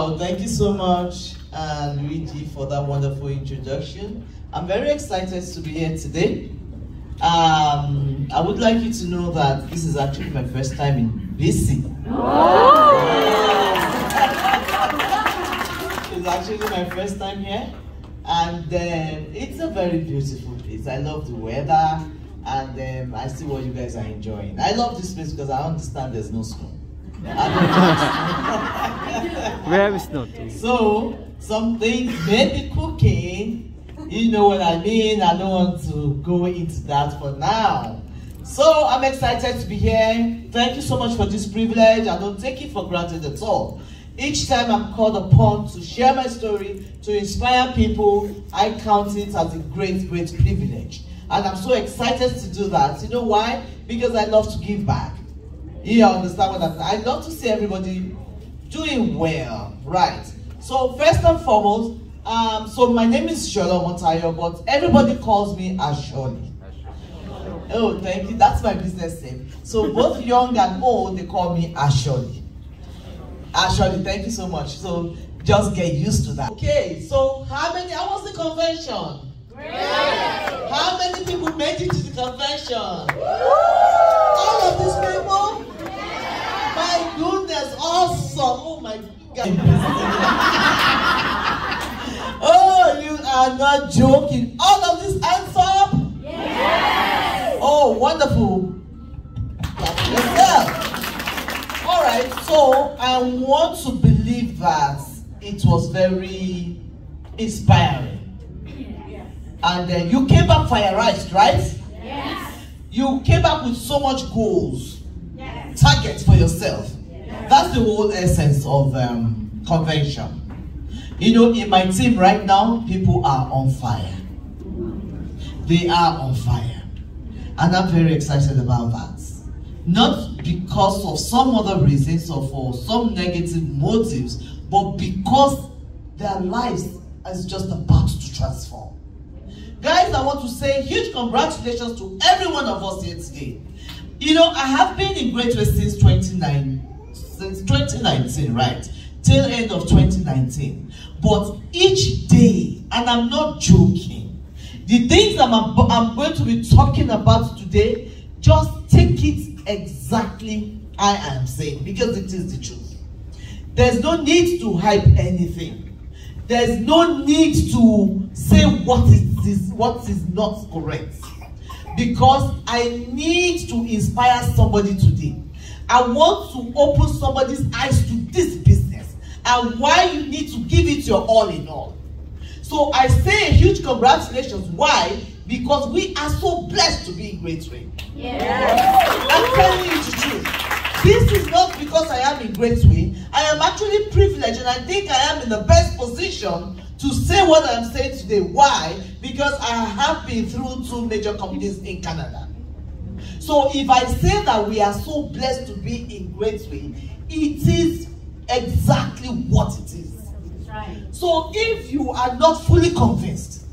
Wow, thank you so much, Luigi, for that wonderful introduction. I'm very excited to be here today. I would like you to know that this is actually my first time in BC. It's actually my first time here, and it's a very beautiful place. I love the weather, and I see what you guys are enjoying. I love this place because I understand there's no snow. Where is snow too? So, some things may be cooking. You know what I mean? I don't want to go into that for now. So, I'm excited to be here. Thank you so much for this privilege. I don't take it for granted at all. Each time I'm called upon to share my story, to inspire people, I count it as a great, great privilege. And I'm so excited to do that. You know why? Because I love to give back. You understand what I'm saying? I love to see everybody doing well, right? So first and foremost, so my name is Shola Montayo, but everybody calls me Asholi. Oh, thank you. That's my business name. So both young and old, they call me Asholi. Asholi, thank you so much. So just get used to that. Okay, so how was the convention? Great. How many people made it to the convention? All of these people? My goodness, awesome. Oh my God. Oh, you are not joking. All of this hands up? Yes. Oh, wonderful. Yourself. All right, so I want to believe that it was very inspiring. And you came back fireized, right? Yes. You came back with so much goals. Yes. Targets for yourself. Yes. That's the whole essence of convention. You know, in my team right now, people are on fire. They are on fire. And I'm very excited about that. Not because of some other reasons or for some negative motives, but because their lives is just about to transform. Guys, I want to say huge congratulations to every one of us here today. You know, I have been in Greatway since 2019, right? Till end of 2019. But each day, and I'm not joking, the things I'm going to be talking about today, just take it exactly I am saying, because it is the truth. There's no need to hype anything. There's no need to say what is not correct. Because I need to inspire somebody today. I want to open somebody's eyes to this business and why you need to give it your all in all. So I say a huge congratulations. Why? Because we are so blessed to be in Greatway. Yeah. I'm telling you the truth. This is not because I am in Greatway. I am actually privileged, and I think I am in the best position to say what I'm saying today. Why? Because I have been through 2 major companies in Canada. So if I say that we are so blessed to be in Greatway, it is exactly what it is. That's right. So if you are not fully convinced,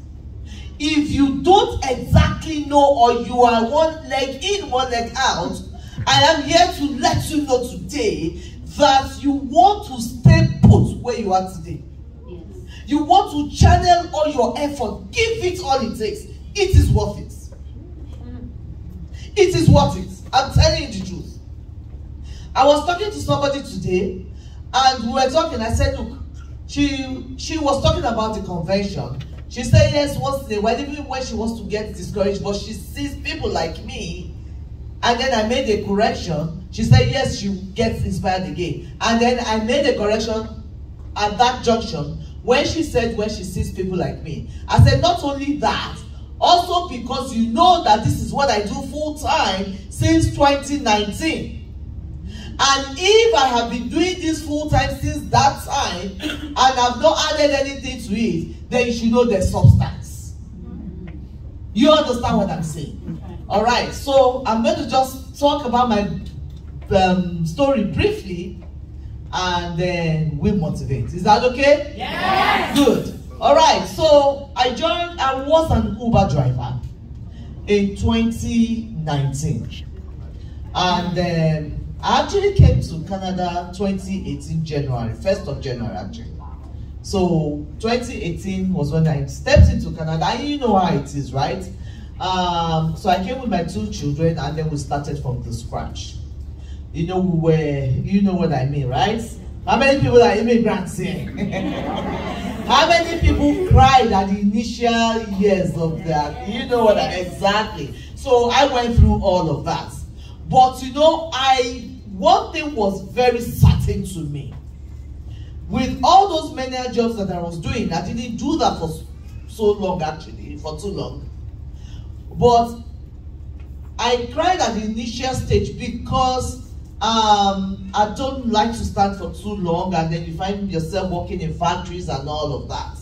if you don't exactly know, or you are one leg in, one leg out, I am here to let you know today that you want to stay put where you are today. Yes. You want to channel all your effort, give it all it takes. It is worth it. It is worth it. I'm telling you the truth. I was talking to somebody today, and we were talking. I said, look, she was talking about the convention. She said yes once in a while, even when she wants to get discouraged, but she sees people like me. And then I made a correction. She said yes, she gets inspired again. And then I made a correction at that junction when she said when she sees people like me. I said not only that, also because you know that this is what I do full time since 2019. And if I have been doing this full time since that time and I've not added anything to it, then you should know there's substance. You understand what I'm saying? All right, so I'm going to just talk about my story briefly, and then we motivate. Is that okay? Yes. Good. All right, so I was an Uber driver in 2019. And I actually came to Canada 2018 January, 1st of January actually. So 2018 was when I stepped into Canada, and you know how it is, right? So I came with my 2 children, and then we started from the scratch. You know, you know what I mean, right? How many people are immigrants here? How many people cried at the initial years of that? You know what exactly. So I went through all of that. But you know, one thing was very certain to me. With all those many jobs that I was doing, I didn't do that for so long actually, for too long. But I cried at the initial stage because I don't like to stand for too long, and then you find yourself working in factories and all of that.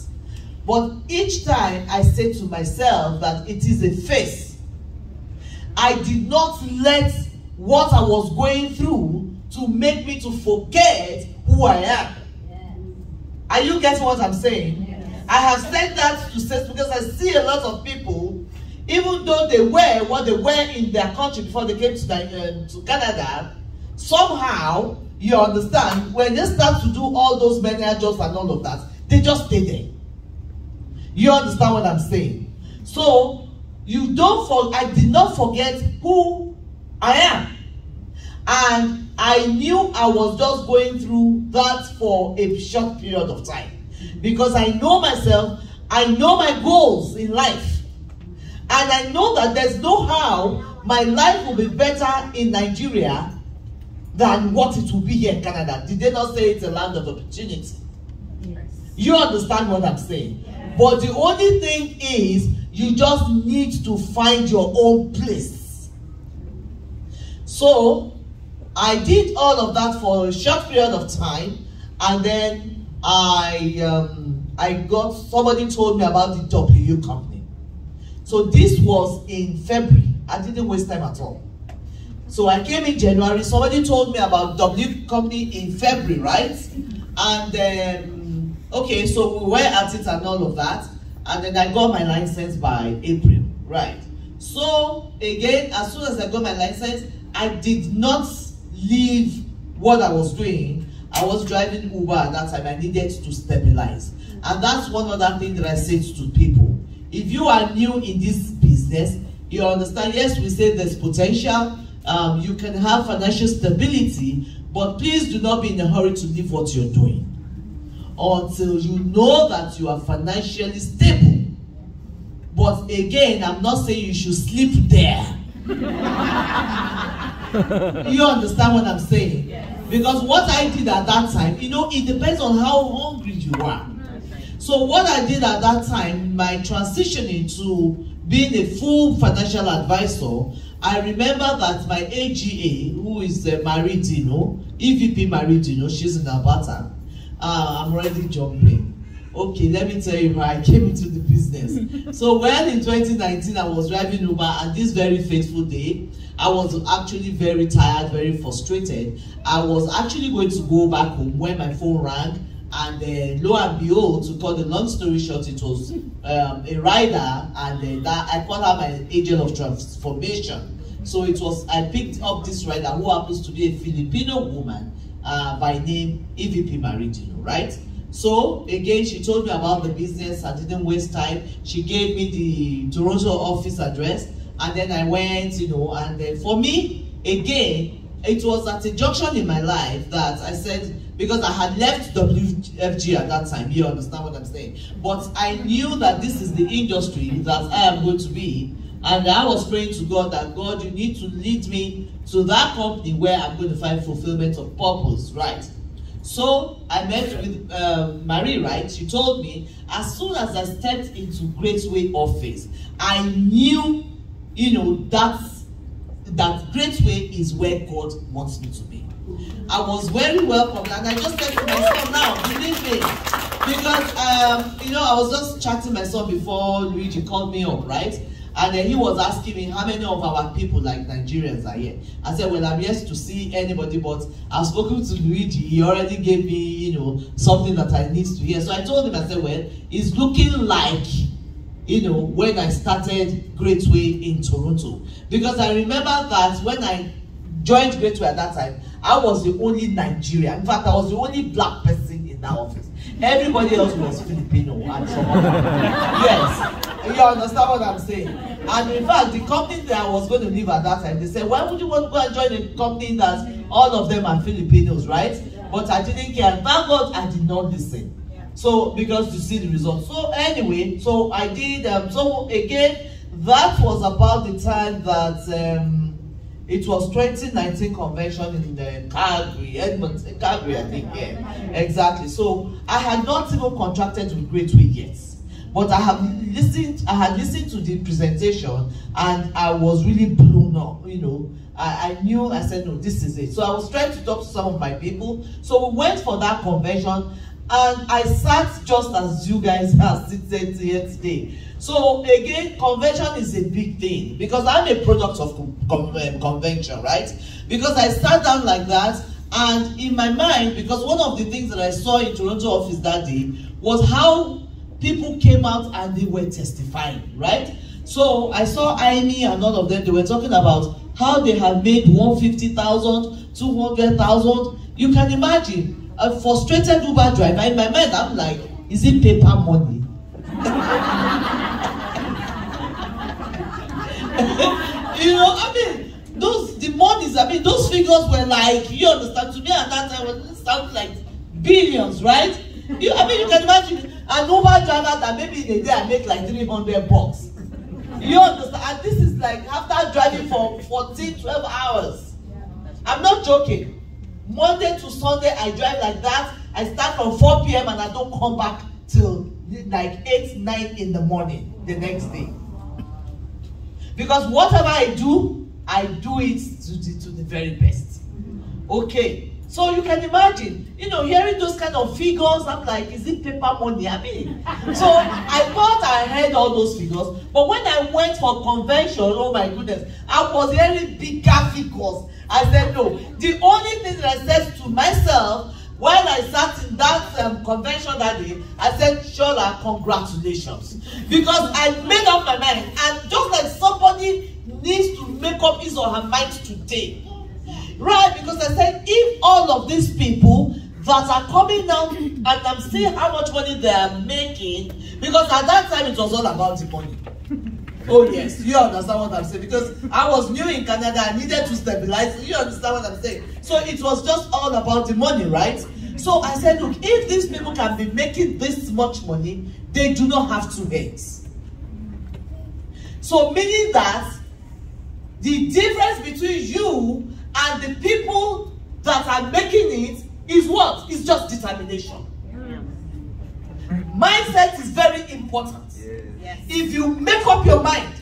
But each time I said to myself that it is a phase. I did not let what I was going through to make me to forget who I am. Are you getting what I'm saying? Yes. I have said that to say because I see a lot of people, even though they were what they were in their country before they came to Canada, somehow, you understand, when they start to do all those many jobs and all of that, they just stay there. You understand what I'm saying? So, I did not forget who I am. And I knew I was just going through that for a short period of time. Because I know myself, I know my goals in life. And I know that there's no how my life will be better in Nigeria than what it will be here in Canada. Did they not say it's a land of opportunity? Yes. You understand what I'm saying? Yes. But the only thing is, you just need to find your own place. So, I did all of that for a short period of time, and then somebody told me about the W company. So this was in February. I didn't waste time at all. So I came in January, somebody told me about W company in February, right? And then, okay, so we were at it and all of that, and then I got my license by April, right? So again, as soon as I got my license, I did not leave what I was doing. I was driving Uber at that time. I needed to stabilize. And that's one other thing that I say to people. If you are new in this business, you understand, yes, we say there's potential. You can have financial stability, but please do not be in a hurry to leave what you're doing until you know that you are financially stable. But again, I'm not saying you should sleep there. You understand what I'm saying? Yes. Because what I did at that time, you know, it depends on how hungry you are. So what I did at that time, my transition into being a full financial advisor, I remember that my AGA, who is married, you know, EVP married, you know, she's in Alberta. I'm already jumping. Okay, let me tell you how I came into the business. So when in 2019 I was driving Uber, and this very fateful day, I was actually very tired, very frustrated. I was actually going to go back home when my phone rang, and lo and behold, to cut the long story short, it was a rider, and I called her my agent of transformation. So it was, I picked up this rider who happens to be a Filipino woman by name EVP Maritino, right? So again, she told me about the business. I didn't waste time. She gave me the Toronto office address, and then I went, you know, and then for me, again, it was at a junction in my life that I said, because I had left WFG at that time, you understand what I'm saying? But I knew that this is the industry that I am going to be, and I was praying to God that, God, you need to lead me to that company where I'm going to find fulfillment of purpose, right? So I met with Marie, right? She told me, as soon as I stepped into Greatway office, I knew, you know, that Greatway is where God wants me to be. I was very welcome, and I just said to myself, now, believe me, because, you know, I was just chatting my son before Luigi called me up, right? And then he was asking me how many of our people, like Nigerians, are here. I said, well, I'm yet to see anybody, but I've spoken to Luigi. He already gave me, you know, something that I need to hear. So I told him, I said, well, it's looking like, you know, when I started Greatway in Toronto. Because I remember that when I joined Greatway at that time, I was the only Nigerian. In fact, I was the only black person in that office. Everybody else was Filipino and some other. Yes, you understand what I'm saying? And in fact, the company that I was going to leave at that time, they said, why would you want to go and join a company that all of them are Filipinos, right? But I didn't care. Thank God I did not listen. So, because to see the results. So anyway, so I did, so again, that was about the time that it was 2019 convention in the Calgary, Edmonton, Calgary, I think, yeah. Exactly. So I had not even contracted with Greatway yet. But I had listened to the presentation and I was really blown up, you know. I knew, I said, no, this is it. So I was trying to talk to some of my people. So we went for that convention and I sat just as you guys are seated here today. So again, convention is a big thing because I'm a product of convention, right? Because I sat down like that and in my mind, because one of the things that I saw in Toronto office that day was how people came out and they were testifying, right? So I saw Amy and all of them, they were talking about how they have made 150,000, 200,000. You can imagine a frustrated Uber driver. In my mind, I'm like, is it paper money? You know, I mean, the monies, I mean, those figures were like, you understand, to me at that time, it sounded like billions, right? I mean, you can imagine an Uber driver that maybe in a day I make like $300. You understand? And this is like after driving for 14, 12 hours. I'm not joking. Monday to Sunday, I drive like that. I start from 4 p.m. and I don't come back till like 8, 9 in the morning the next day. Because whatever I do it to the very best. Okay. So you can imagine, you know, hearing those kind of figures, I'm like, is it paper money? I mean, so I thought I heard all those figures, but when I went for convention, oh my goodness, I was hearing bigger figures. I said, no. The only thing that I said to myself while I sat in that convention that day, I said, Shola, congratulations. Because I made up my mind, and just like somebody needs to make up his or her mind today, right? Because I said, if all of these people that are coming down and I'm seeing how much money they are making, because at that time it was all about the money. Oh yes, you understand what I'm saying? Because I was new in Canada, I needed to stabilize. You understand what I'm saying? So it was just all about the money, right? So I said, look, if these people can be making this much money, they do not have two heads. So meaning that the difference between you and the people that are making it is what? It's just determination. Mindset is very important. Yes. If you make up your mind,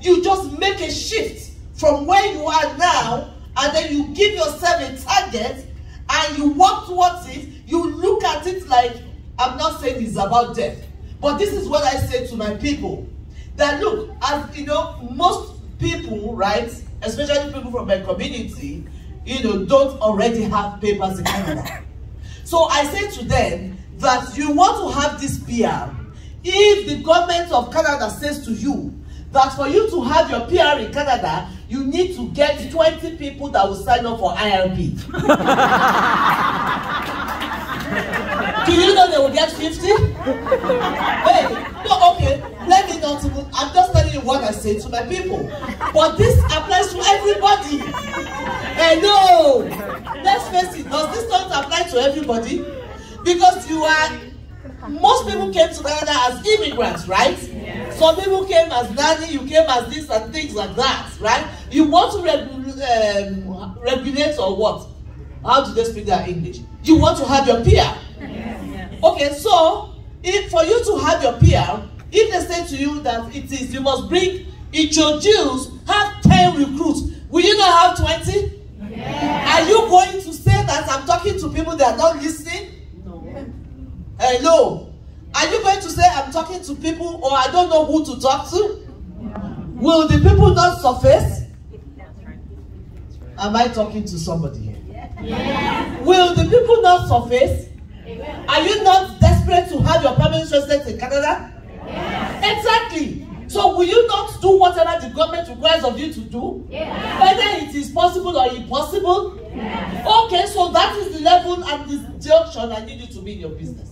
you just make a shift from where you are now, and then you give yourself a target and you work towards it. You look at it like, I'm not saying it's about death, but this is what I say to my people, that look, as you know, most people, right, especially people from my community, you know, don't already have papers in Canada. So I say to them that you want to have this PR. If the government of Canada says to you that for you to have your PR in Canada, you need to get 20 people that will sign up for IRP. Do you know they will get 50? Hey, no, okay, let me not even, I'm just telling you what I say to my people. But this applies to everybody. Hey, no, let's face it, does this not apply to everybody? Because you are, most people came to Canada as immigrants, right? Yeah. Some people came as nanny, you came as this and things like that, right? You want to regulate or what? How do they speak their English? You want to have your PR. Yeah. Okay, so if for you to have your PR, if they say to you that it is, you must introduce, have 10 recruits, will you not have 20? Yeah. Are you going to say that I'm talking to people that are not listening? Hello, are you going to say I'm talking to people or I don't know who to talk to? Will the people not surface? Am I talking to somebody here? Yes. Will the people not surface? Are you not desperate to have your permanent residence in Canada? Yes. Exactly. So will you not do whatever the government requires of you to do? Yes. Whether it is possible or impossible? Yes. Okay, so that is the level and the junction I need you to be in your business.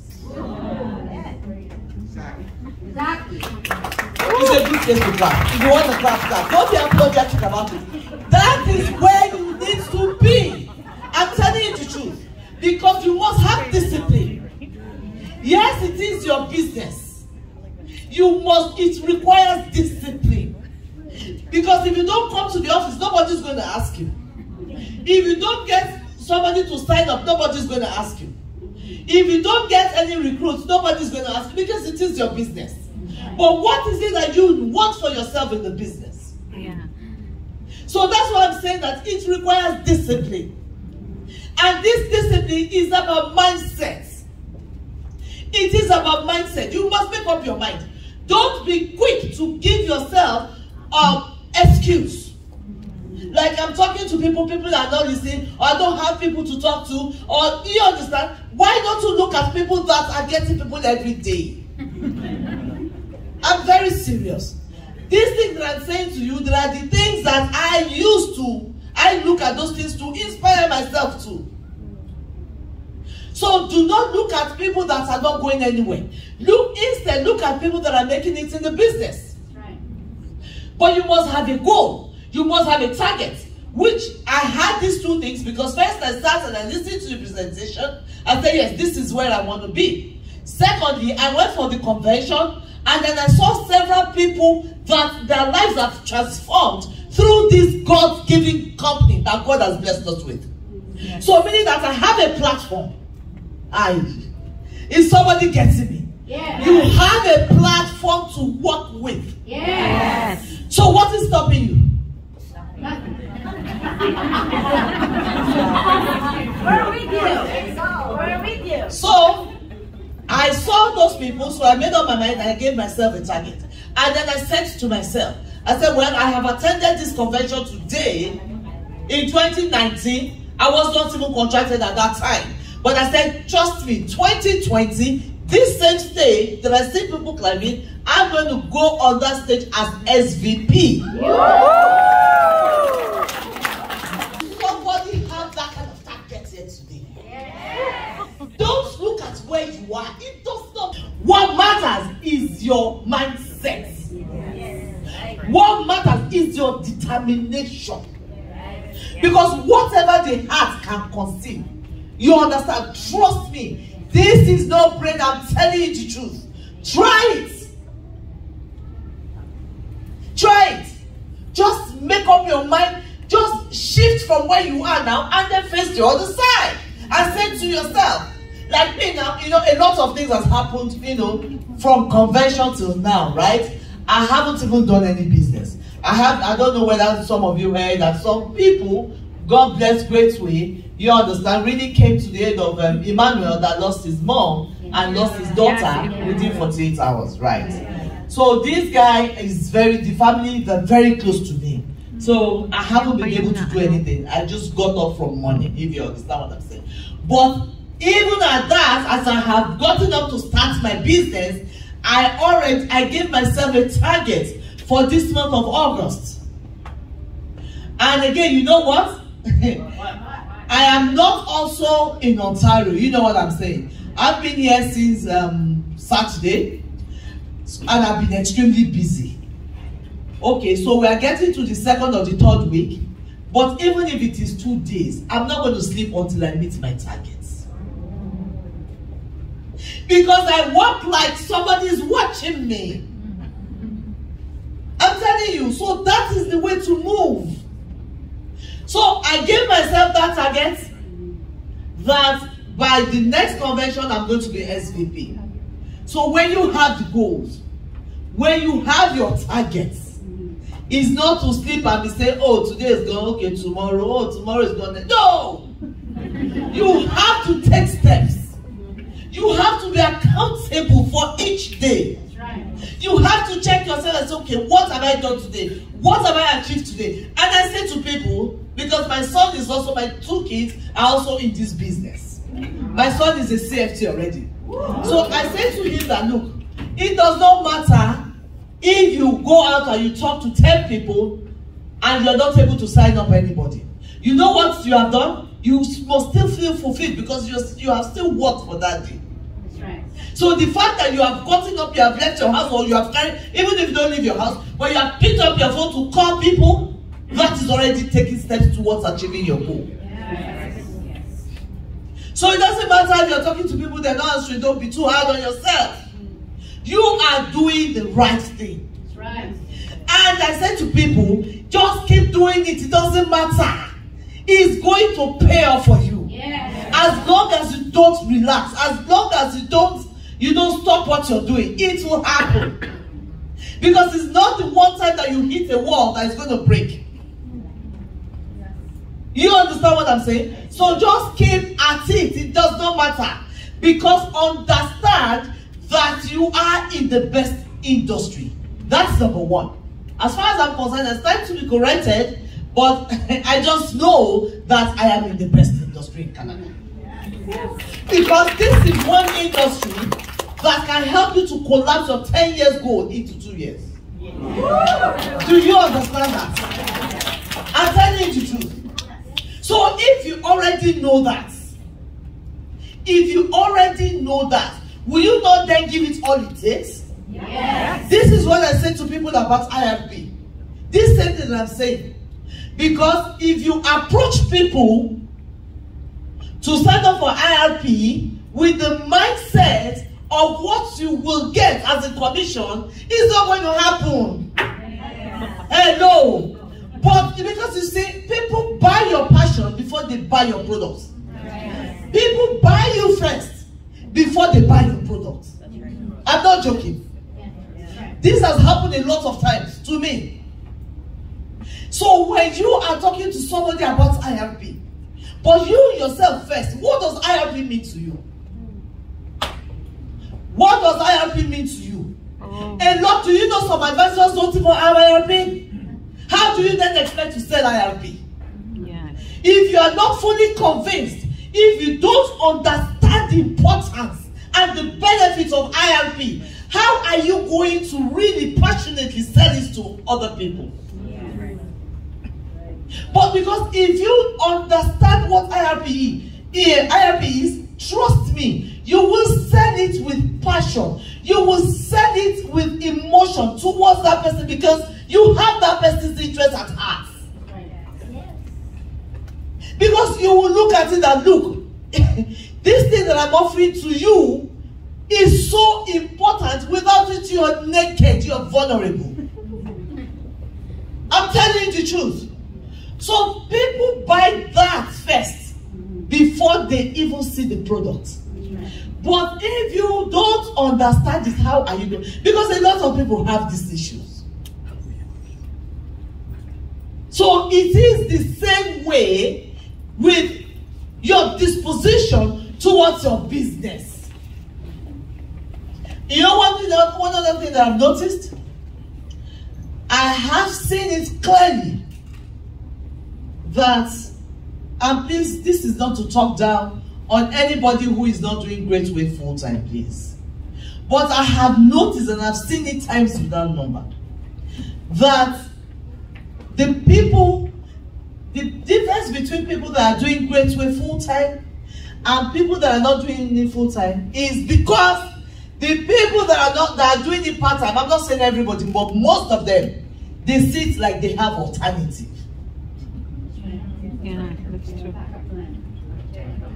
Exactly. It's a good place to clap. If you want to clap, don't be apologetic about it. That is where you need to be. I'm telling you the truth. Because you must have discipline. Yes, it is your business. It requires discipline. Because if you don't come to the office, nobody's going to ask you. If you don't get somebody to sign up, nobody's going to ask you. If you don't get any recruits, nobody's going to ask you because it is your business. But what is it that you want for yourself in the business? Yeah. So that's why I'm saying that it requires discipline. And this discipline is about mindset. It is about mindset. You must make up your mind. Don't be quick to give yourself excuse. Like I'm talking to people are not listening, or I don't have people to talk to, or you understand? Why don't you look at people that are getting people every day? I'm very serious. These things that I'm saying to you, there are the things that I look at those things to inspire myself to. So do not look at people that are not going anywhere. Instead, look at people that are making it in the business. Right. But you must have a goal. You must have a target. Which I had these two things because first I started and listened to the presentation. I said, yes, this is where I want to be. Secondly, I went for the convention and then I saw several people that their lives have transformed through this God-given company that God has blessed us with. Yes. So meaning that I have a platform. Is somebody getting me? Yes. You have a platform to work with. Yes. So what is stopping you? We're with you. We're with you. So I saw those people, so I made up my mind and I gave myself a target. And then I said to myself, I said, well, I have attended this convention today in 2019. I was not even contracted at that time. But I said, trust me, 2020, this same stage that I see people climbing, I'm going to go on that stage as SVP. Somebody have that kind of target here today. Yeah. Don't look at where you are. It does not. What matters is your mindset. Yes. What matters is your determination. Because whatever the heart can conceive, you understand? Trust me. This is no brain. I'm telling you the truth. Try it. Try it. Just make up your mind. Just shift from where you are now and then face the other side. And say to yourself, like me now, a lot of things has happened, from convention till now, right? I haven't even done any business. I don't know whether some of you heard that some people, God bless Greatway, you understand, really came to the aid of Emmanuel that lost his mom and lost his daughter within 48 hours, right? So this guy is the family are very close to me. So I haven't been able to do anything. I just got off from money, if you understand what I'm saying. But even at that, as I have gotten up to start my business, I gave myself a target for this month of August. And again, you know what? I am not also in Ontario. You know what I'm saying? I've been here since Saturday, and I've been extremely busy. Okay, so we are getting to the second or the third week, but even if it is 2 days, I'm not going to sleep until I meet my targets. Because I work like somebody is watching me. I'm telling you, so that is the way to move. So I gave myself that target that by the next convention I'm going to be SVP. So when you have the goals, when you have your targets, it's not to sleep and be saying, oh, today is gone, okay, tomorrow, oh, tomorrow is gone. No! You have to take steps. You have to be accountable for each day. You have to check yourself and say, okay, what have I done today? What have I achieved today? And I say to people, because my son is also, my 2 kids are also in this business. My son is a CFT already. So I say to him that, look, it does not matter if you go out and you talk to 10 people and you're not able to sign up anybody. You know what you have done? you must still feel fulfilled because you have still worked for that day. That's right. So the fact that you have gotten up, you have left your house, or you have carried, even if you don't leave your house, but you have picked up your phone to call people, that is already taking steps towards achieving your goal. Yes. So it doesn't matter if you're talking to people, they're not answering, don't be too hard on yourself. You are doing the right thing. That's right. And I said to people, just keep doing it. It doesn't matter. It's going to pay off for you. Yes. As long as you don't relax, as long as you don't stop what you're doing, it will happen. Because it's not the one time that you hit a wall that is going to break. You understand what I'm saying? So just keep at it. It does not matter. Because understand that you are in the best industry. That's number one. As far as I'm concerned, it's time to be corrected, but I just know that I am in the best industry in Canada. Because this is one industry that can help you to collapse your 10 years goal into 2 years. Do you understand that? I'm telling you the truth. So if you already know that, will you not then give it all it takes? Yes. This is what I say to people about IRP. This same thing I'm saying. Because if you approach people to sign up for IRP with the mindset of what you will get as a commission, it's not going to happen. Hello. But because you see, people buy your passion before they buy your products. People buy you first before they buy your products. I'm not joking. This has happened a lot of times to me. So when you are talking to somebody about IRP, but you yourself first, what does IRP mean to you? What does IRP mean to you? A lot, do you know some advisors don't even have IRP? How do you then expect to sell IRP? Yeah. If you are not fully convinced, if you don't understand the importance and the benefits of IRP, how are you going to really passionately sell it to other people? But because if you understand what IRP is, trust me, you will sell it with passion. You will sell it with emotion towards that person because you have that person's interest at heart. Because you will look at it and look, this thing that I'm offering to you is so important. Without it, you are naked, you are vulnerable. I'm telling you the truth. So people buy that first before they even see the product. But if you don't understand it, how are you going? Because a lot of people have these issues. So it is the same way with your disposition towards your business. You know one other thing that I've noticed? I have seen it clearly that, and please, this is not to talk down on anybody who is not doing Greatway full time, please. But I have noticed, and I've seen it times without number, that the difference between people that are doing Greatway full time and people that are not doing it full time is because the people that are doing it part time, I'm not saying everybody, but most of them, they see it like they have alternative. Yeah, that's true.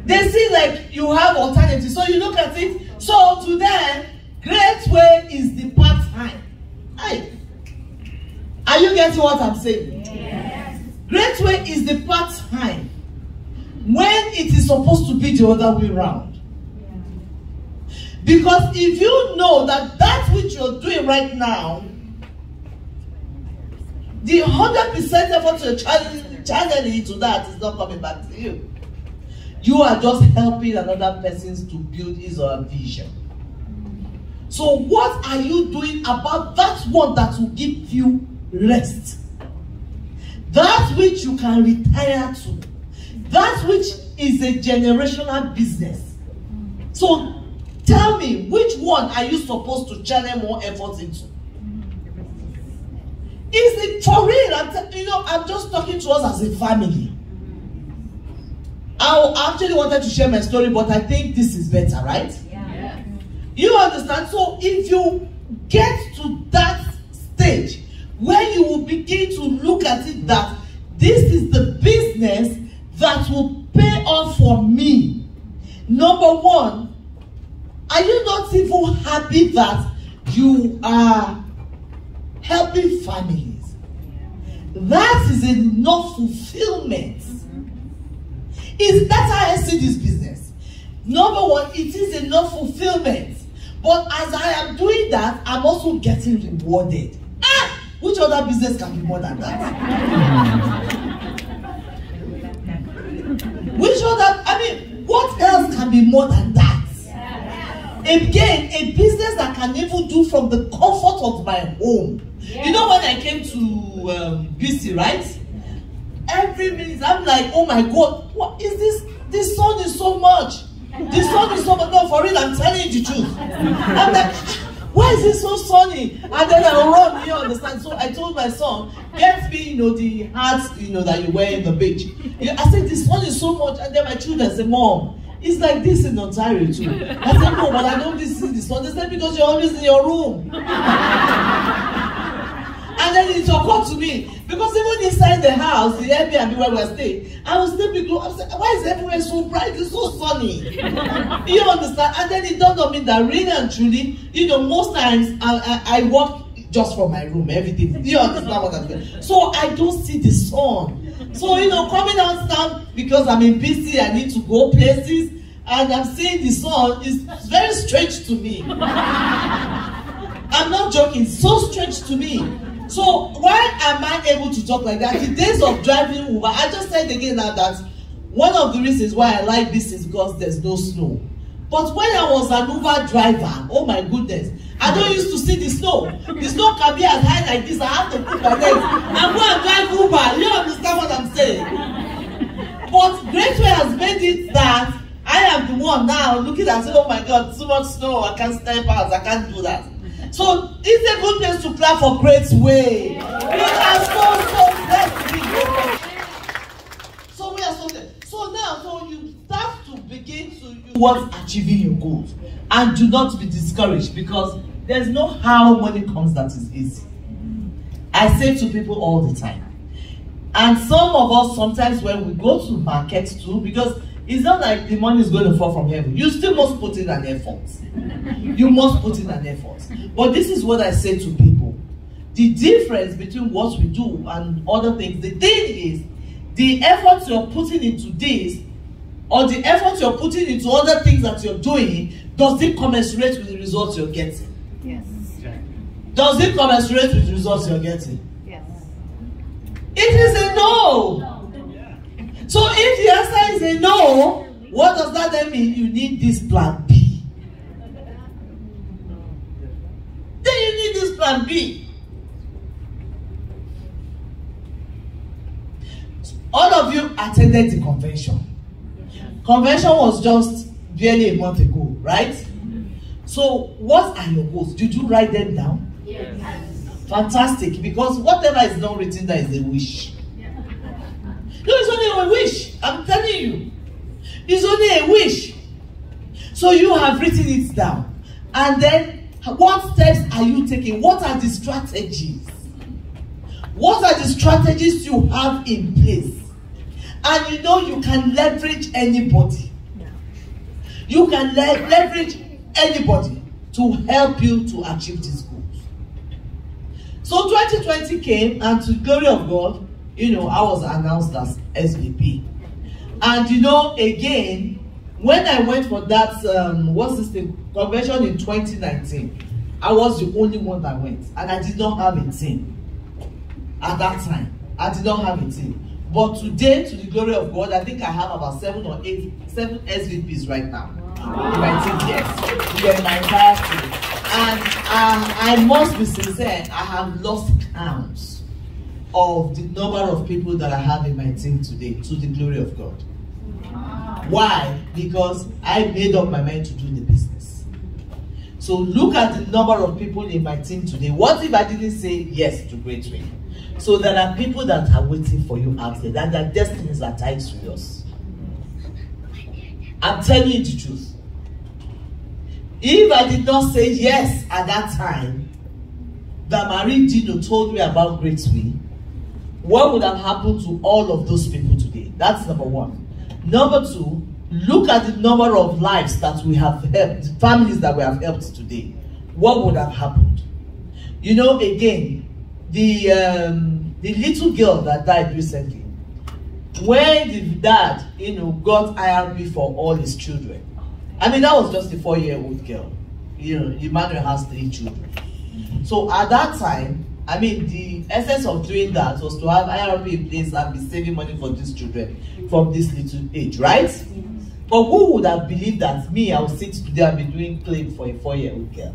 They see like you have alternative. So you look at it. So to them, Greatway is the part-time. Hey. Are you getting what I'm saying? Yes. Greatway is the part-time when it is supposed to be the other way around. Because if you know that that which you're doing right now, the 100% effort you're channeling into that is not coming back to you. You are just helping another person to build his or her vision. So what are you doing about that one that will give you rest? That which you can retire to. That which is a generational business. So tell me, which one are you supposed to channel more effort into? Is it for real? I'm just talking to us as a family. I actually wanted to share my story, but I think this is better, right? Yeah. You understand? So if you get to that stage where you will begin to look at it that this is the business that will pay off for me. Number one, are you not even happy that you are helping families? That is enough fulfillment. Is that how I see this business? Number one, it is enough fulfillment. But as I am doing that, I'm also getting rewarded. Which other business can be more than that? Which other, what else can be more than that? Again, a business that can even do from the comfort of my home. You know, when I came to BC, right? Every minute I'm like, oh my God, what is this? This sun is so much. This sun is so much. No, for real, I'm telling you the truth. I'm like, why is it so sunny? And then I'll run, you understand? So I told my son, get me, the hats, that you wear in the beach. I said, the sun is so much. And then my children said, Mom, it's like this in Ontario too. I said, no, but I don't see the sun. They said, because you're always in your room. And then it occurred to me, because even inside the house, the Airbnb where we're staying, I was still be close. I said, why is everywhere so bright? It's so sunny. You understand? And then it dawned on me that really and truly, most times I work just from my room, everything. You understand what I'm saying? So I don't see the sun. So, coming down because I'm in BC, I need to go places, and I'm seeing the sun is very strange to me. I'm not joking, it's so strange to me. So why am I able to talk like that? The days of driving Uber, I just said again now that one of the reasons why I like this is because there's no snow. But when I was an Uber driver, oh my goodness, I don't used to see the snow. The snow can be as high like this. I have to put my legs and go and drive Uber. You understand what I'm saying? But Greatway has made it that I am the one now looking at it, oh my God, too much snow, I can't step out, I can't do that. So it's a good place to clap for Greatway. We are so blessed. So we are so blessed. So now, so you start to begin to towards achieving your goals, and do not be discouraged, because there's no how money comes that is easy. I say to people all the time, and some of us sometimes when we go to market too, because it's not like the money is going to fall from heaven. You still must put in an effort. You must put in an effort. But this is what I say to people. The difference between what we do and other things, the thing is, the effort you're putting into this, or the effort you're putting into other things that you're doing, does it commensurate with the results you're getting? Yes. Does it commensurate with the results you're getting? Yes. It is a no. So if the answer is a no, what does that then mean? You need this plan B. Then you need this plan B. All of you attended the convention. Convention was just barely a month ago, right? So what are your goals? Did you write them down? Yes. Fantastic, because whatever is not written there is a wish. No, it's only a wish. I'm telling you. It's only a wish. So you have written it down. And then, what steps are you taking? What are the strategies? What are the strategies you have in place? And you can leverage anybody. You can leverage anybody to help you to achieve these goals. So 2020 came, and to the glory of God, I was announced as SVP. And again, when I went for that, convention in 2019, I was the only one that went. And I did not have a team. At that time, I did not have a team. But today, to the glory of God, I think I have about 7 SVPs right now. In my team, yes. In my entire team. And I must be sincere, I have lost count of the number of people that I have in my team today, to the glory of God. Why? Because I made up my mind to do the business. So look at the number of people in my team today. What if I didn't say yes to Greatway? So there are people that are waiting for you out there, and their destinies are tied to yours. I'm telling you the truth. If I did not say yes at that time, that Marie Dino told me about Greatway, what would have happened to all of those people today? That's number one. Number two, look at the number of lives that we have helped, families that we have helped today. What would have happened? You know, again, the little girl that died recently, when the dad, you know, got IRP for all his children. I mean, that was just a 4-year-old girl. You know, Emmanuel has 3 children. So at that time, I mean, the essence of doing that was to have IRP in place and be saving money for these children from this little age, right? But who would have believed that me, I would sit today and be doing claim for a 4-year-old girl?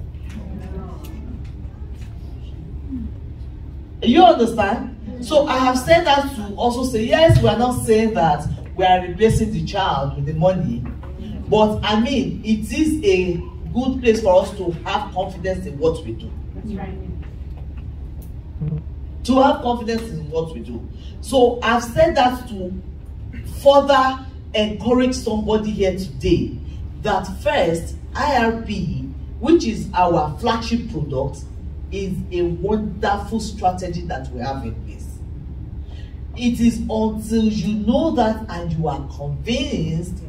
You understand? So I have said that to also say, yes, we are not saying that we are replacing the child with the money, but I mean, it is a good place for us to have confidence in what we do. That's right. To have confidence in what we do. So I've said that to further encourage somebody here today that first, IRP, which is our flagship product, is a wonderful strategy that we have in place. It is until you know that and you are convinced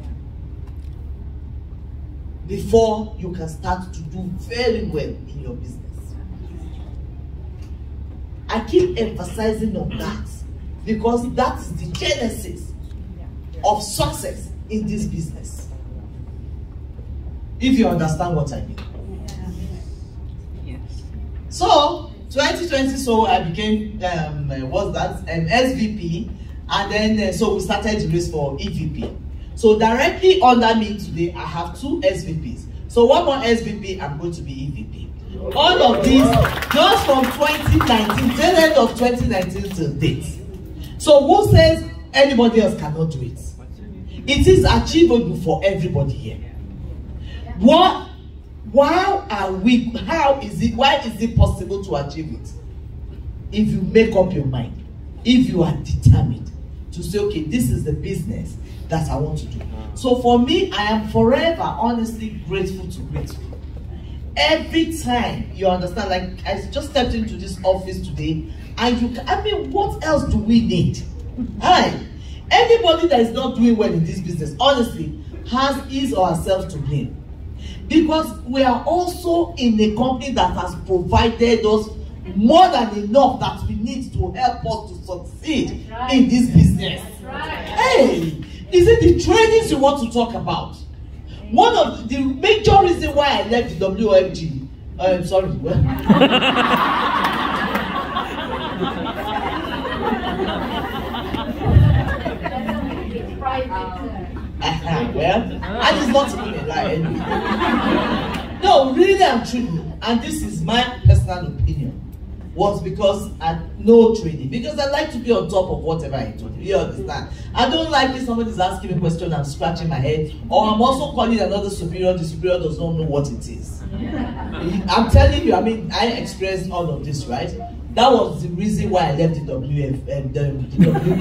before you can start to do very well in your business. I keep emphasizing on that because that is the genesis of success in this business. If you understand what I mean. So 2020, so I became SVP, and then so we started the race for EVP. So directly under me today, I have 2 SVPs. So one more SVP, I'm going to be EVP. All of these just from 2019, the end of 2019 till date. So who says anybody else cannot do it? It is achievable for everybody here. What? Why is it possible to achieve it? If you make up your mind, if you are determined to say, okay, this is the business that I want to do. So for me, I am forever honestly grateful to Greatway. Every time, you understand, like I just stepped into this office today, and I mean, what else do we need? Anybody that is not doing well in this business, honestly, has his or herself to blame. Because we are also in a company that has provided us more than enough that we need to help us to succeed in this business. Hey, is it the trainings you want to talk about? One of the major reasons why I left the WFG, sorry, well, and it's not even a lie anyway. No, really and truly, and this is my personal opinion, was because I had no training. Because I like to be on top of whatever I do. You understand? I don't like if somebody's asking me a question and I'm scratching my head, or I'm also calling another superior, the superior does not know what it is. I'm telling you, I mean, I experienced all of this, right? That was the reason why I left the WF and the W company.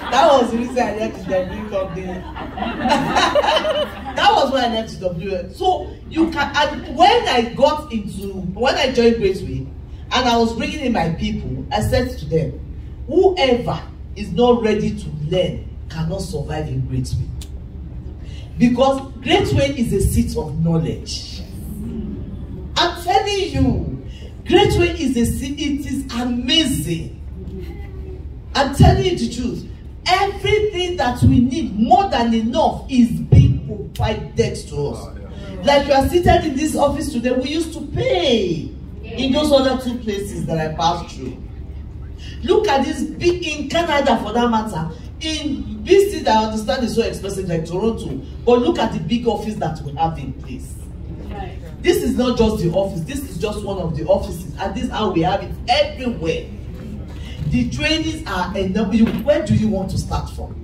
That was the reason I left the W company. That was why I left the WF. So you can, and when I joined Greatway and I was bringing in my people, I said to them, whoever is not ready to learn cannot survive in Greatway. Because Greatway is a seat of knowledge. I'm telling you, Greatway is it is amazing. I'm telling you the truth. Everything that we need, more than enough, is being provided to us. Like you are seated in this office today, we used to pay in those other 2 places that I passed through. Look at this big, in Canada for that matter, in big cities I understand is so expensive like Toronto, but look at the big office that we have in place. This is not just the office, this is just one of the offices, and this is how we have it everywhere. The trainings are enough. Where do you want to start from?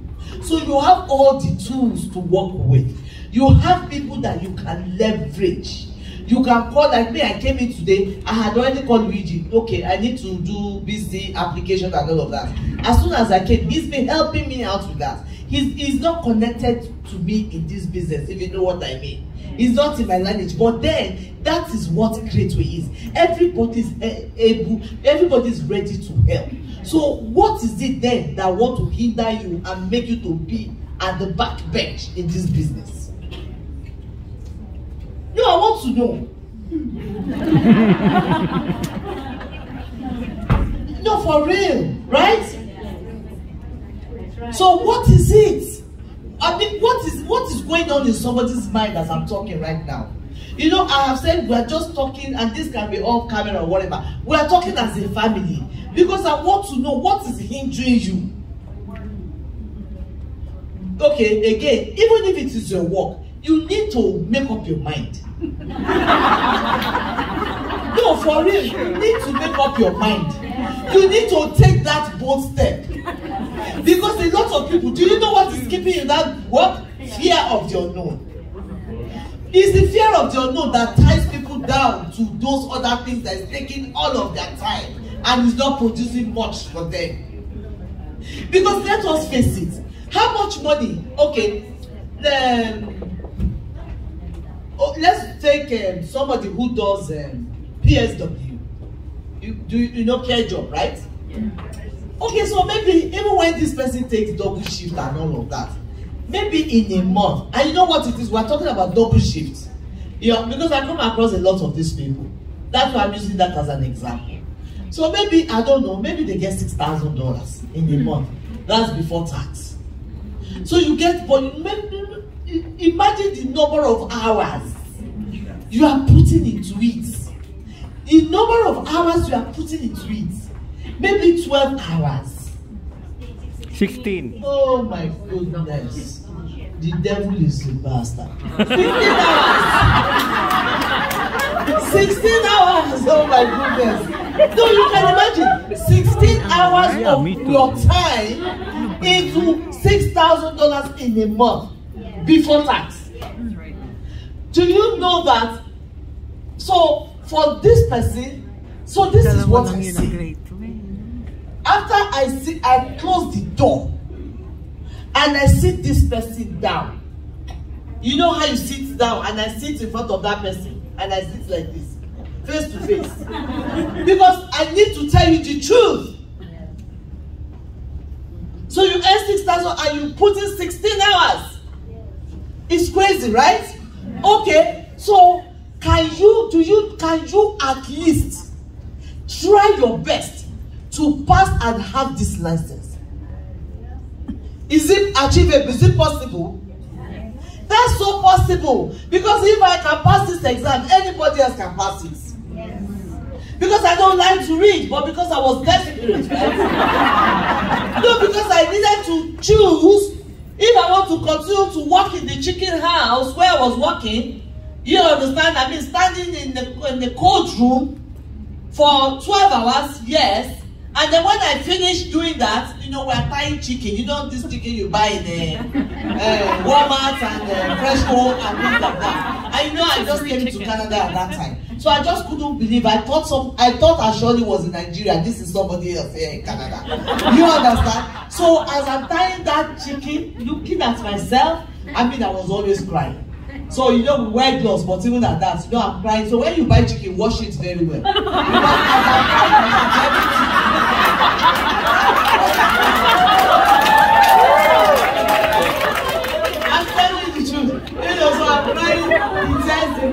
So you have all the tools to work with. You have people that you can leverage. You can call, like me, I came in today, I had already called Luigi. Okay, I need to do BC application and all of that. As soon as I came, he's been helping me out with that. He's not connected to me in this business, if you know what I mean. He's not in my lineage, but then that is what Greatway is. Everybody's able, everybody's ready to help. So what is it then that want to hinder you and make you to be at the back bench in this business? No, I want to know. No, for real, right? So what is it? I mean, what is going on in somebody's mind as I'm talking right now? You know, I have said we are just talking, and this can be off camera or whatever. We are talking as a family because I want to know what is hindering you. Okay, again, even if it is your work, you need to make up your mind. No, for real, you need to make up your mind. You need to take that bold step. Because a lot of people, do you know what is keeping you that what? Fear of the unknown. It's the fear of the unknown that ties people down to those other things that is taking all of their time and is not producing much for them. Because let us face it, how much money? Okay, let's take somebody who does PSW. You know care job, right? Yeah. Okay, so maybe even when this person takes double shift and all of that, maybe in a month, and you know what it is, we're talking about double shifts. Yeah, because I come across a lot of these people. That's why I'm using that as an example. So maybe, I don't know, maybe they get $6,000 in a month. That's before tax. So you get, but imagine the number of hours you are putting into it. The number of hours you are putting into it. Maybe 12 hours. 16. Oh my goodness. The devil is a bastard. 15 hours. 16 hours. Oh my goodness. So you can imagine 16 hours of your time into $6,000 in a month before tax. Do you know that? So for this person, so this is what I see. After I close the door and I sit this person down. You know how you sit down and I sit in front of that person and I sit like this, face to face. Because I need to tell you the truth. So you earn 6,000 and you put in 16 hours. It's crazy, right? Okay, so can you at least try your best to pass and have this license? Is it achievable? Is it possible? That's so possible. Because if I can pass this exam, anybody else can pass it. Yes. Because I don't like to read, but because I was desperate. Right? No, because I needed to choose if I want to continue to work in the chicken house where I was working. You understand? I mean, standing in the cold room for 12 hours, yes. And then when I finish doing that, you know, we're tying chicken. You know this chicken you buy in Walmart and Freshco and things like that. And you know, I just came to Canada at that time. So I just couldn't believe. I thought Shola was in Nigeria. This is somebody else here in Canada. You understand? So as I'm tying that chicken, looking at myself, I mean, I was always crying. So you know, we wear gloves, but even at that, you know, I'm crying. So when you buy chicken, wash it very well. I'm telling you the truth. You know, so I'm crying, intensely,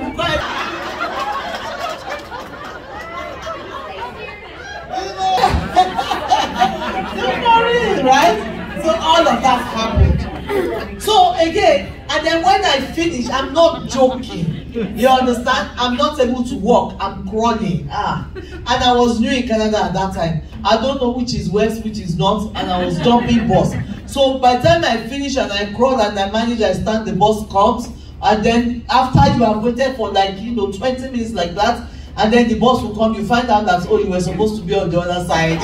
right? So all of that happened. So again, and then when I finish, I'm not joking. You understand? I'm not able to walk. I'm crawling. And I was new in Canada at that time. I don't know which is west, which is north, and I was jumping bus. So by the time I finish and I crawl and I manage, I stand, the bus comes, and then after you have waited for 20 minutes like that, and then the bus will come, you find out that, oh, you were supposed to be on the other side.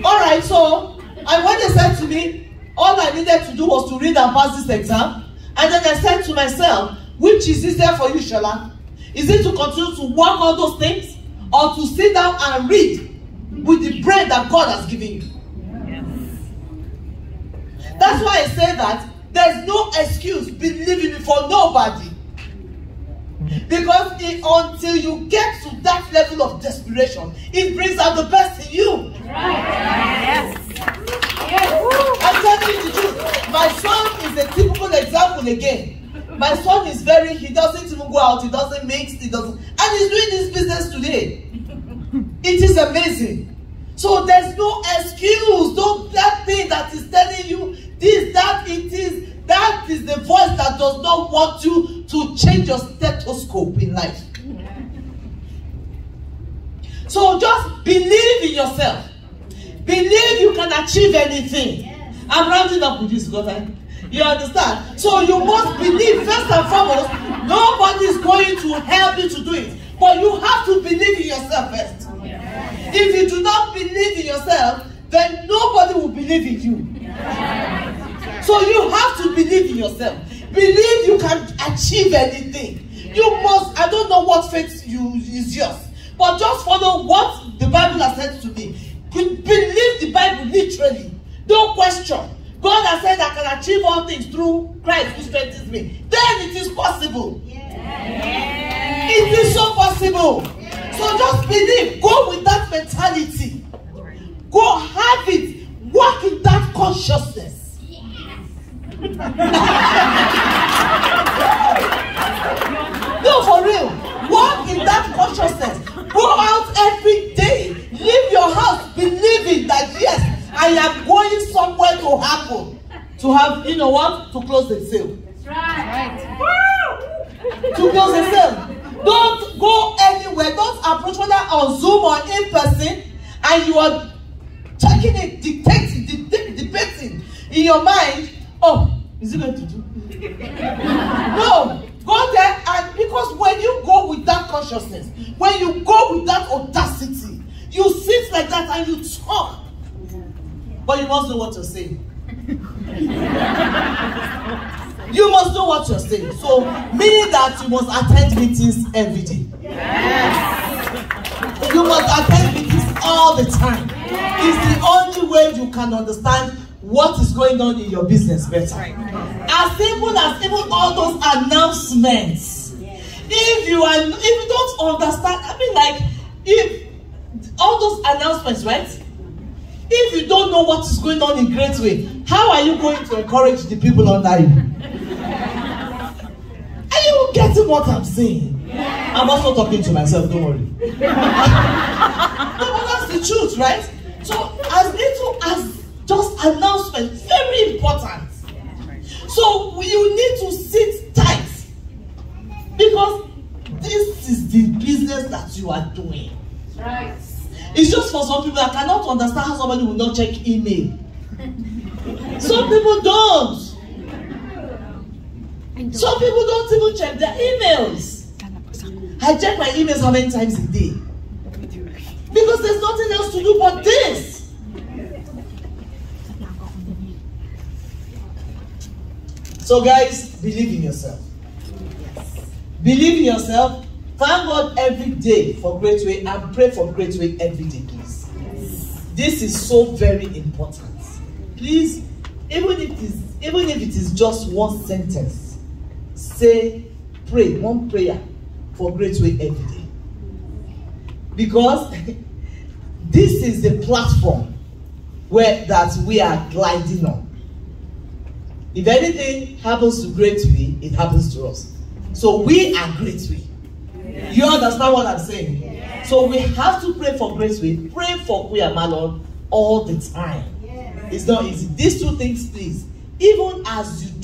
All right, so, and when they said to me, all I needed to do was to read and pass this exam, and then I said to myself, Which is easier for you, Shola? Is it to continue to work on those things, or to sit down and read with the brain that God has given you? That's why I say that there's no excuse believing for nobody. Because until you get to that level of desperation, it brings out the best in you. Yes. I'm telling you the truth. My son is a typical example again. My son is he doesn't even go out, he doesn't mix, and he's doing this business today. It is amazing. So there's no excuse. That thing that is telling you this, that is the voice that does not want you to change your stethoscope in life. So just believe in yourself. Believe you can achieve anything. I'm rounding up with this because you understand? So you must believe first and foremost. Nobody is going to help you to do it, but you have to believe in yourself first. If you do not believe in yourself, then nobody will believe in you. So you have to believe in yourself. Believe you can achieve anything. You must, I don't know what faith is yours, but just follow what the Bible has said to me. Believe the Bible literally. Don't question. God has said I can achieve all things through Christ who strengthens me. Then it is possible. It is so possible. So just believe. Go with that mentality. Go have it. Work in that consciousness. No, for real. Walk in that consciousness. Go out every day. Leave your house believing that yes, I am going somewhere to happen. To have, you know what? To close the sale. That's right. To close the sale. Don't go anywhere. Don't approach whether on Zoom or in person, and you are checking it, debating in your mind. Oh, is it going to do? No, go there, and because when you go with that consciousness, when you go with that audacity, you sit like that and you talk, but you must know what you're saying. You must know what you're saying. So, meaning that you must attend meetings every day. Yes. You must attend meetings all the time. It's the only way you can understand what is going on in your business better. As simple as even all those announcements. If you don't understand, I mean, like, if all those announcements, right? If you don't know what is going on in Greatway, how are you going to encourage the people under you? Are you getting what I'm saying? I'm also talking to myself, don't worry. No, but that's the truth, right? So, as little as just announcements, very important. So, you need to sit tight. Because this is the business that you are doing. Right. It's just for some people that cannot understand how somebody will not check email. Some people don't. Some people don't even check their emails. I check my emails how many times a day? Because there's nothing else to do but this. So guys, believe in yourself. Believe in yourself. Thank God every day for Greatway and pray for Greatway every day, please. This is so very important. Please, even if it is just one sentence, pray one prayer for Greatway every day. Because this is the platform that we are gliding on. If anything happens to Greatway, it happens to us. So we are Greatway. You understand what I'm saying? Yes. So we have to pray for Greatway, pray for Queen Malon all the time. Yes. It's not easy. These two things, please. Even just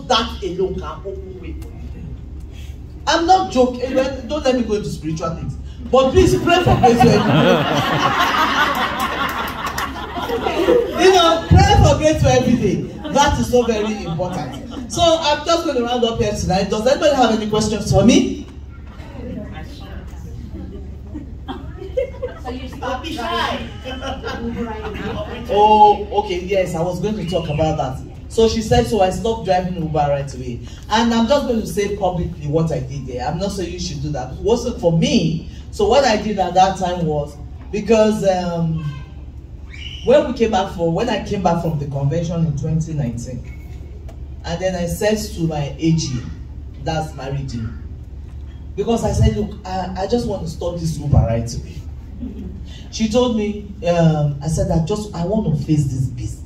that alone can open way. I'm not joking. Don't let me go into spiritual things. But please pray for Greatway. You know, pray for Greatway every day. That is so very important. So I'm just going to round up here tonight. Does anybody have any questions for me? So you stop shy. Oh, okay, yes, I was going to talk about that. So she said, so I stopped driving Uber right away. And I'm just going to say publicly what I did there. I'm not saying you should do that. It wasn't for me. So what I did at that time was, because when I came back from the convention in 2019, and then I said to my AG, that's my redeem, because I said, look, I just want to stop this Uber right away. She told me, I said, I want to face this business.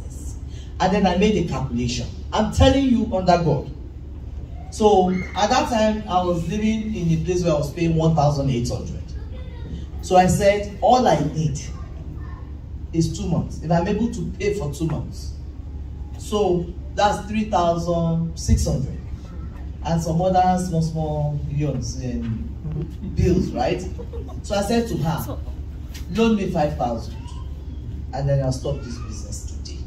And then I made a calculation. I'm telling you under God. So at that time, I was living in a place where I was paying 1,800. So I said, all I need is 2 months. If I'm able to pay for 2 months. So that's 3,600. And some other small bills, right? So I said to her, loan me 5,000. And then I'll stop this business today.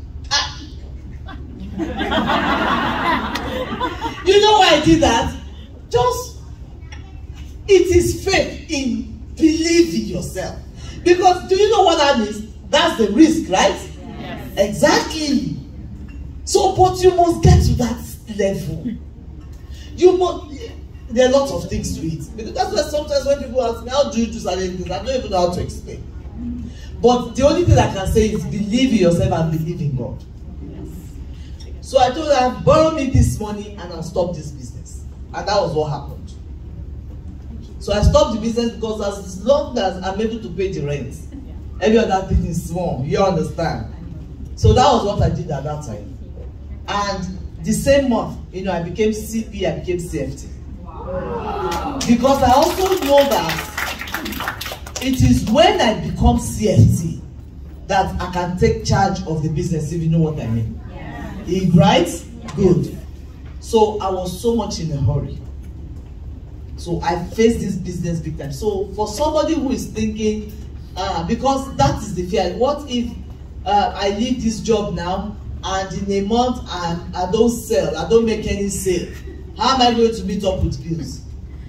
You know why I did that? Just, it is faith in believing yourself. Because do you know what that means? That's the risk, right? Yes. Exactly. So, but you must get to that level. You must, there are lots of things to it. Because that's why sometimes when people ask me, how do you do certain things? I don't even know how to explain. But the only thing I can say is believe in yourself and believe in God. So I told her, borrow me this money and I'll stop this business. And that was what happened. So I stopped the business because as long as I'm able to pay the rent, every other thing is small. You understand? So that was what I did at that time. And the same month, I became CP, I became CFT. Wow. Because I also know that it is when I become CFT that I can take charge of the business, if you know what I mean. Right? Good. So I was so much in a hurry. So I faced this business big time. So for somebody who is thinking, because that is the fear. What if I leave this job now and in a month I don't sell, I don't make any sale? How am I going to meet up with bills?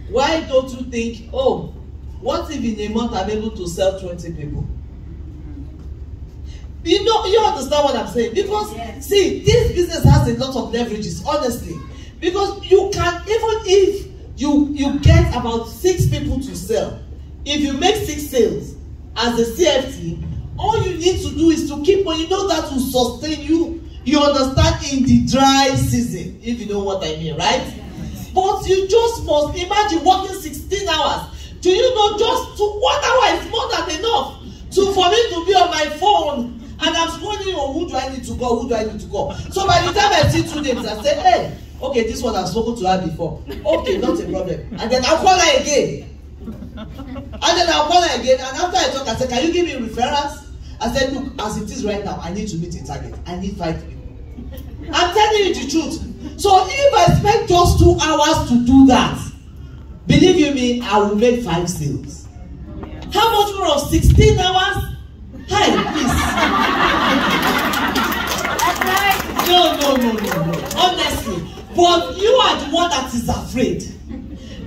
Why don't you think, oh, what if in a month I'm able to sell 20 people? You understand what I'm saying? Because, yes. See, this business has a lot of leverages, honestly. Because you can, even if you get about 6 people to sell, if you make 6 sales as a CFT, all you need to do is to keep on, that will sustain you, you understand, in the dry season, if you know what I mean, right? Yes. But you just must imagine working 16 hours. Do you know just 1 hour is more than enough for me to be on my phone? And I'm scrolling on who do I need to call, who do I need to call. So by the time I see 2 names, I say, hey, okay, this one I've spoken to her before. Okay, not a problem. And then I'll call her again. And then I'll call her again. And after I talk, I say, can you give me referrals? I said, look, as it is right now, I need to meet a target. I need 5 people. I'm telling you the truth. So if I spend just 2 hours to do that, believe you me, I will make 5 sales. How much more of 16 hours? Hi, please. No. Honestly. But you are the one that is afraid.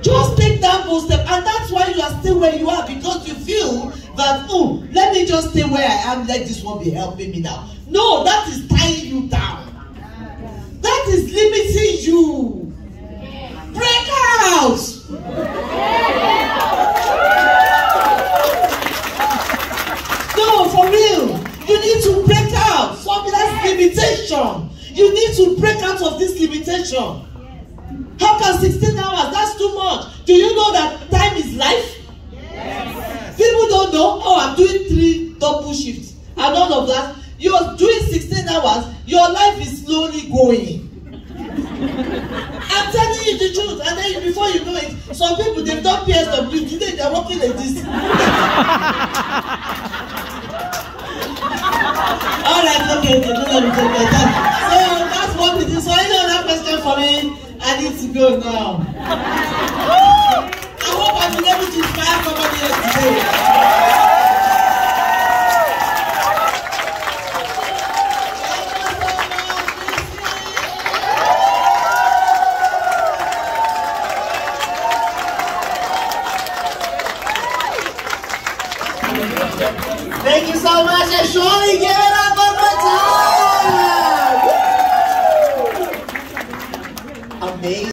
Just take that bold step. And that's why you are still where you are. Because you feel that, oh, let me just stay where I am. Let this one be helping me now. No, that is tying you down. That is limiting you. Break out. No, for real. You need to break out. So that's limitation. You need to break out of this limitation. How can 16 hours? That's too much. Do you know that time is life? Yes. People don't know. Oh, I'm doing 3 double shifts and all of that. You're doing 16 hours. Your life is slowly going. I'm telling you the truth. And then before you know it, some people, they've done PSW. Today they're working like this. Alright, okay, don't let me take my time. So that's what it is. So any other question for me? I need to go now. I hope I've been able to inspire somebody else today. Thank you so much, and Shola,